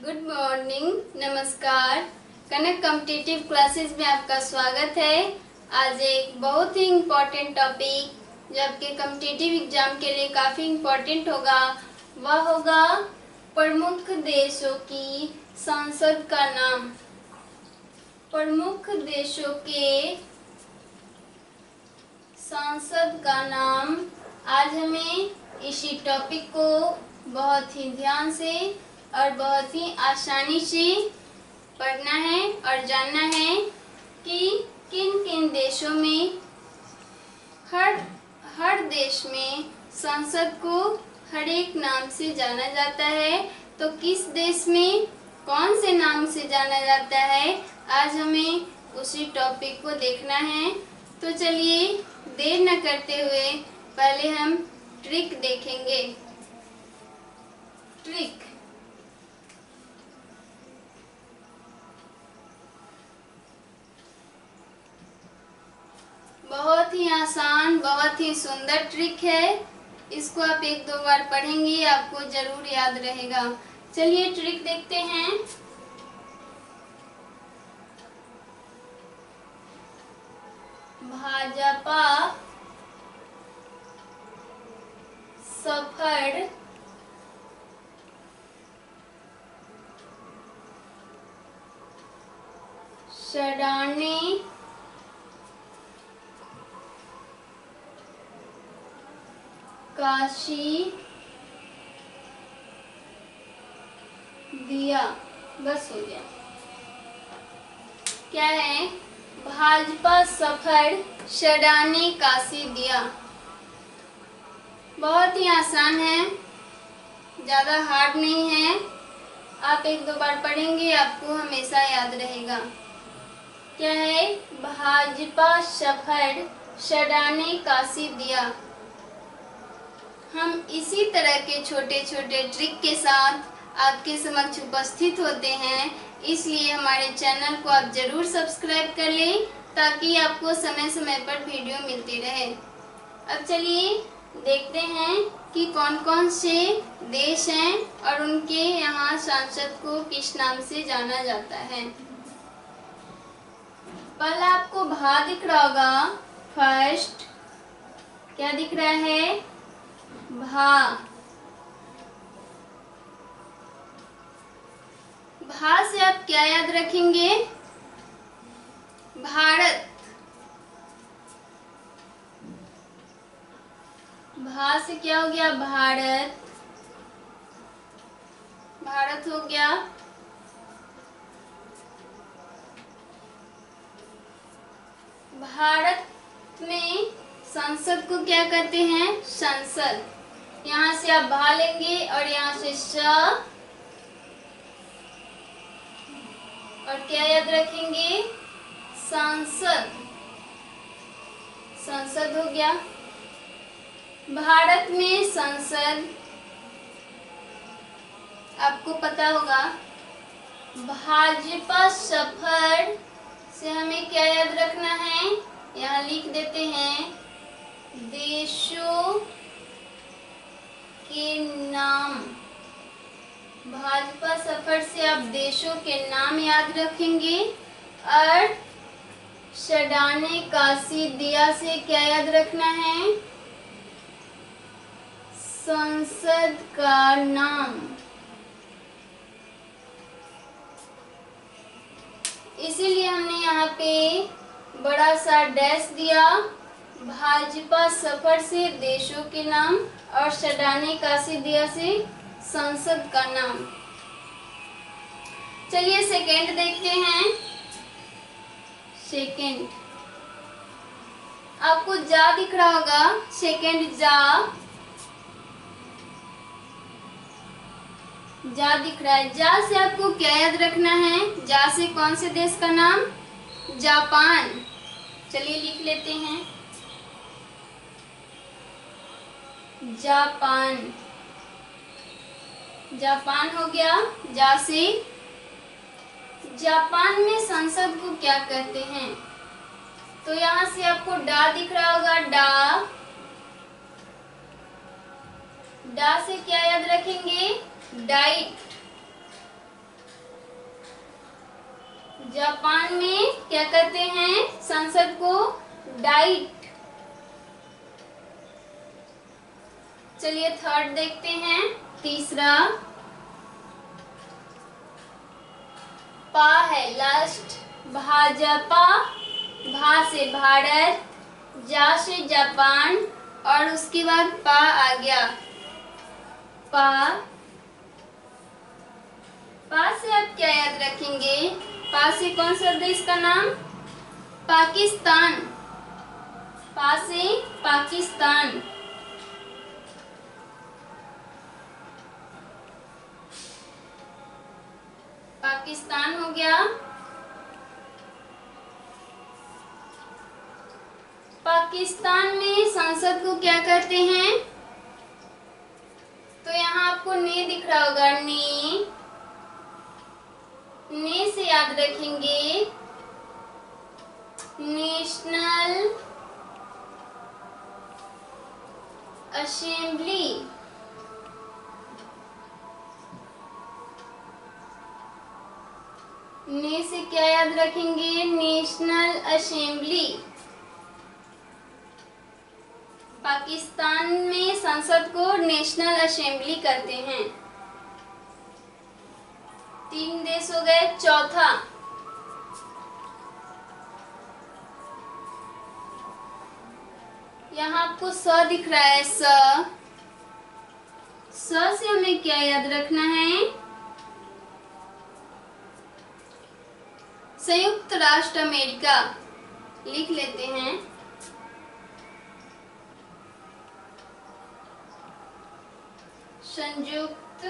Good morning, नमस्कार। कनक competitive classes में आपका स्वागत है। आज एक बहुत ही इम्पोर्टेंट टॉपिक जो आपके कॉम्पिटिटिव एग्जाम के लिए काफ़ी इम्पोर्टेंट होगा, वह होगा प्रमुख देशों की संसद का नाम। प्रमुख देशों के संसद का नाम। आज हमें इसी टॉपिक को बहुत ही ध्यान से और बहुत ही आसानी से पढ़ना है और जानना है कि किन किन देशों में हर देश में संसद को हर एक नाम से जाना जाता है। तो किस देश में कौन से नाम से जाना जाता है, आज हमें उसी टॉपिक को देखना है। तो चलिए देर न करते हुए पहले हम ट्रिक देखेंगे। ट्रिक बहुत ही आसान, बहुत ही सुंदर ट्रिक है। इसको आप एक दो बार पढ़ेंगे, आपको जरूर याद रहेगा। चलिए ट्रिक देखते हैं। भाजपा सफल सड़ाने काशी दिया। बस हो गया। क्या है? भाजपा सफर सड़ाने काशी दिया। बहुत ही आसान है, ज़्यादा हार्ड नहीं है। आप एक दो बार पढ़ेंगे, आपको हमेशा याद रहेगा। क्या है? भाजपा सफर सड़ाने काशी दिया। हम इसी तरह के छोटे छोटे ट्रिक के साथ आपके समक्ष उपस्थित होते हैं, इसलिए हमारे चैनल को आप जरूर सब्सक्राइब कर लें ताकि आपको समय समय पर वीडियो मिलती रहे। अब चलिए देखते हैं कि कौन कौन से देश हैं और उनके यहाँ सांसद को किस नाम से जाना जाता है। पहला आपको भा दिख रहा होगा। फर्स्ट क्या दिख रहा है? भा। भा से आप क्या याद रखेंगे? भारत। भा से क्या हो गया? भारत। भारत हो गया। भारत में संसद को क्या कहते हैं? संसद। यहाँ से आप भा लेंगे और यहाँ से स, और क्या याद रखेंगे? संसद। संसद हो गया। भारत में संसद आपको पता होगा। भाजपा सफर से हमें क्या याद रखना है? यहाँ लिख देते हैं देशों के नाम। भाजपा सफर से आप देशों के नाम याद रखेंगे। और सड़ाने काशी दिया से क्या याद रखना है? संसद का नाम। इसीलिए हमने यहाँ पे बड़ा सा डैश दिया। भाजपा सफर से देशों के नाम और सड़ाने काशी दिया से संसद का नाम। चलिए सेकंड देखते हैं। सेकंड आपको जा दिख रहा होगा। सेकंड जा। जा दिख रहा है। जा से आपको क्या याद रखना है? जा से कौन से देश का नाम? जापान। चलिए लिख लेते हैं जापान। जापान हो गया। जा से जापान में संसद को क्या कहते हैं? तो यहाँ से आपको डा दिख रहा होगा। डा। डा से क्या याद रखेंगे? डाइट। जापान में क्या कहते हैं संसद को? डाइट। चलिए थर्ड देखते हैं। तीसरा पा है लास्ट, भाजपा, भा से भारत, जा से जापान और उसके बाद पा आ गया। पा से आप क्या याद रखेंगे? पा से कौन सा देश का नाम? पाकिस्तान। पा से पाकिस्तान। पाकिस्तान हो गया। पाकिस्तान में संसद को क्या कहते हैं? तो यहाँ आपको ने दिख रहा होगा, ने से याद रखेंगे नेशनल असेंबली। ने से क्या याद रखेंगे? National assembly. पाकिस्तान में संसद को नेशनल असेंबली कहते हैं। 3 देश हो गए। चौथा यहाँ आपको स दिख रहा है, स से हमें क्या याद रखना है? संयुक्त राष्ट्र अमेरिका लिख लेते हैं। संयुक्त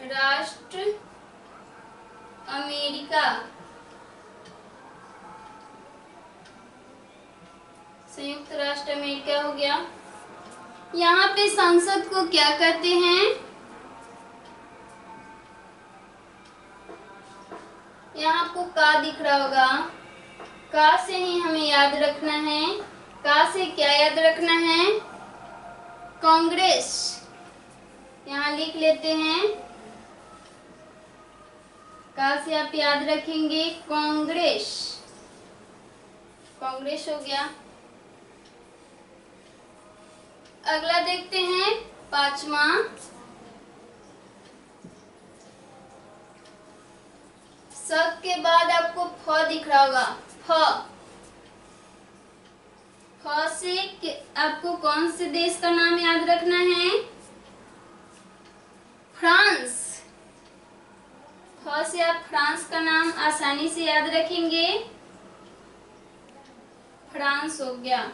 राष्ट्र अमेरिका। संयुक्त राष्ट्र अमेरिका हो गया। यहाँ पे संसद को क्या कहते हैं? यहाँ आपको का दिख रहा होगा, का से ही हमें याद रखना है। का से क्या याद रखना है? कांग्रेस। यहाँ लिख लेते हैं। का से आप याद रखेंगे कांग्रेस। कांग्रेस हो गया। अगला देखते हैं, पांचवा। स के बाद आपको फ दिख रहा होगा, फ। फ से आपको कौन से देश का नाम याद रखना है? फ्रांस। फ से आप फ्रांस का नाम आसानी से याद रखेंगे, फ्रांस हो गया।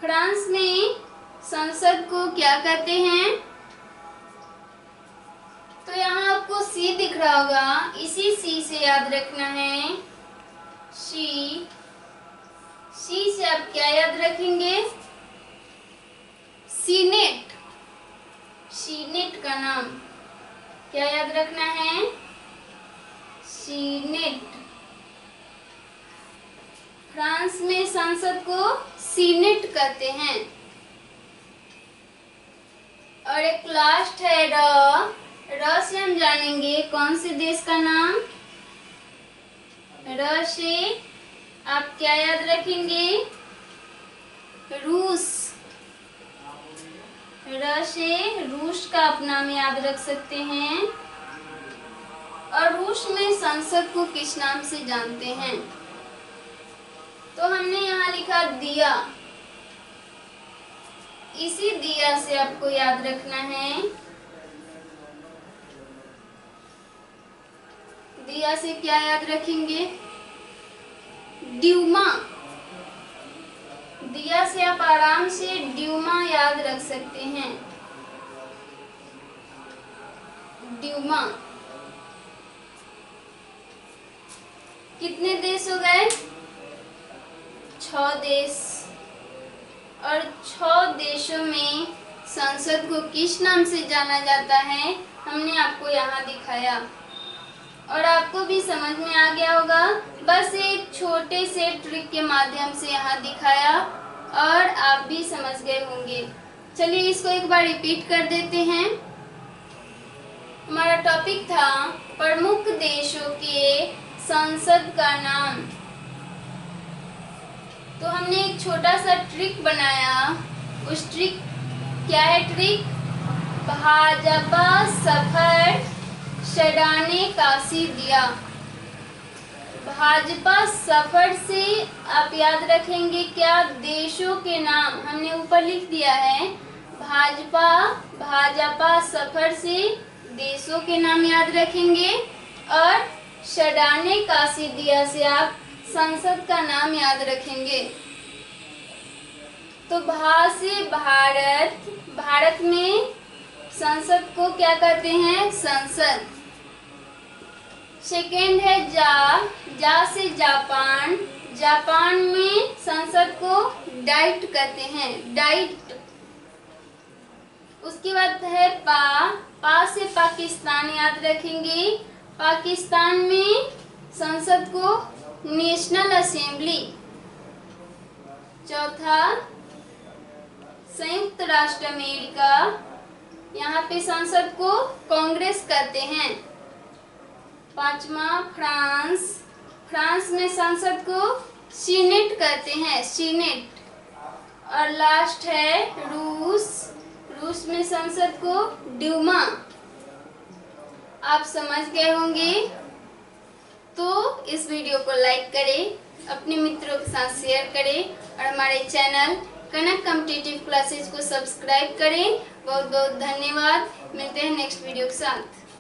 फ्रांस में संसद को क्या कहते हैं? तो यहाँ आपको सी दिख रहा होगा, इसी सी से याद रखना है, सी। सी से आप क्या याद रखेंगे? सीनेट। सीनेट का नाम क्या याद रखना है? सीनेट। फ्रांस में संसद को सीनेट कहते हैं। और एक लास्ट है र। र से हम जानेंगे कौन से देश का नाम? र से आप क्या याद रखेंगे? रूस। र से रूस का आप नाम याद रख सकते हैं। और रूस में संसद को किस नाम से जानते हैं? तो हमने यहाँ लिखा दिया। इसी दिया से आपको याद रखना है। दिया से क्या याद रखेंगे? ड्यूमा। दिया से आप आराम से ड्यूमा याद रख सकते हैं, ड्यूमा। कितने देश हो गए? 6 देश। और 6 देशों में संसद को किस नाम से जाना जाता है हमने आपको यहाँ दिखाया। और आपको भी समझ में आ गया होगा। बस एक छोटे से ट्रिक के माध्यम से यहाँ दिखाया और आप भी समझ गए होंगे। चलिए इसको एक बार रिपीट कर देते हैं। हमारा टॉपिक था प्रमुख देशों के संसद का नाम। तो हमने एक छोटा सा ट्रिक बनाया। उस ट्रिक क्या है? ट्रिक भाजपा सफर शडाने काशी दिया। भाजपा सफर से आप याद रखेंगे क्या? देशों के नाम हमने ऊपर लिख दिया है। भाजपा सफर से देशों के नाम याद रखेंगे और शडाने काशी दिया से आप संसद का नाम याद रखेंगे। तो भा से भारत, भारत में संसद को क्या कहते हैं? संसद। सेकेंड है जा से जापान, जापान में संसद को डाइट कहते हैं, डाइट। उसके बाद है पा से पाकिस्तान याद रखेंगे। पाकिस्तान में संसद को नेशनल असेंबली। चौथा संयुक्त राष्ट्र अमेरिका, यहाँ पे संसद को कांग्रेस कहते हैं। पांचवा फ्रांस, फ्रांस में संसद को सीनेट कहते हैं, सीनेट। और लास्ट है रूस, रूस में संसद को ड्यूमा। आप समझ गए होंगे। तो इस वीडियो को लाइक करें, अपने मित्रों के साथ शेयर करें और हमारे चैनल कनक कॉम्पिटिटिव क्लासेज को सब्सक्राइब करें। बहुत बहुत धन्यवाद। मिलते हैं नेक्स्ट वीडियो के साथ।